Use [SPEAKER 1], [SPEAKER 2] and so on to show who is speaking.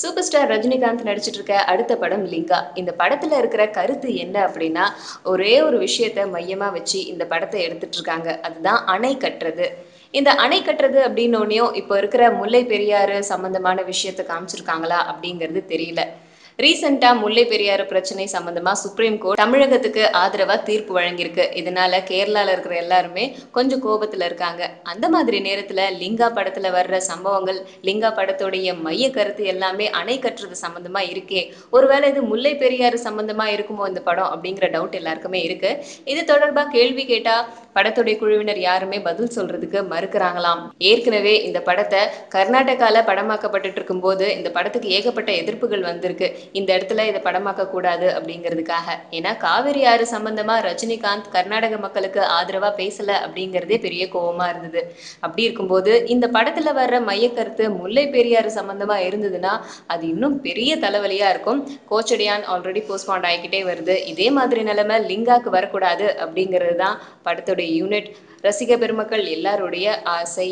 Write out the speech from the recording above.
[SPEAKER 1] Super star Rajinikanth நடிச்சிட்டு இருக்க அடுத்த படம் லிங்கா. இந்த படத்துல இருக்கிற கருத்து என்ன அப்படின்னா, ஒரே ஒரு விஷயத்த மையமா வச்சு இந்த படத்த எடுத்துட்டு இருக்காங்க. அதுதான் அணை கட்டுறது. இந்த அணை கட்டுறது அப்படின்னோனையும், இப்போ இருக்கிற முல்லை பெரியாறு சம்பந்தமான விஷயத்த காமிச்சிருக்காங்களா அப்படிங்கிறது தெரியல. ரீசெண்டா முல்லை பெரியாறு பிரச்சனை சம்பந்தமா சுப்ரீம் கோர்ட் தமிழகத்துக்கு ஆதரவா தீர்ப்பு வழங்கியிருக்கு. இதனால கேரளால இருக்கிற எல்லாருமே கொஞ்சம் கோபத்துல இருக்காங்க. அந்த மாதிரி நேரத்துல லிங்கா படத்துல வர்ற சம்பவங்கள், லிங்கா படத்துடைய மைய கருத்து எல்லாமே அணை கட்டுறது சம்பந்தமா இருக்கே. ஒருவேளை இது முல்லை பெரியாறு சம்பந்தமா இருக்குமோ இந்த படம் அப்படிங்கிற டவுட் எல்லாருக்குமே இருக்கு. இது தொடர்பா கேள்வி கேட்டா படத்துடைய குழுவினர் யாருமே பதில் சொல்றதுக்கு மறுக்கிறாங்களாம். ஏற்கனவே இந்த படத்தை கர்நாடகால படமாக்கப்பட்டு இருக்கும் போது இந்த படத்துக்கு ஏகப்பட்ட எதிர்ப்புகள் வந்திருக்கு. இந்த இடத்துல இதை படமாக்க கூடாது அப்படிங்கிறதுக்காக. ஏன்னா காவிரி ஆறு சம்பந்தமா ரஜினிகாந்த் கர்நாடக மக்களுக்கு ஆதரவா பேசல அப்படிங்கிறதே பெரிய கோவமா இருந்தது. அப்படி இருக்கும்போது இந்த படத்துல வர்ற மையக்கருத்து முல்லை பெரியாறு சம்பந்தமா இருந்ததுன்னா அது இன்னும் பெரிய தலைவலியா இருக்கும். கோச்சடியான் ஆல்ரெடி போஸ்ட்பாண்ட் ஆகிக்கிட்டே வருது. இதே மாதிரி நிலைமை லிங்காக்கு வரக்கூடாது அப்படிங்கிறது தான் படத்துடைய யூனிட், ரசிக பெருமக்கள் எல்லாருடைய ஆசை.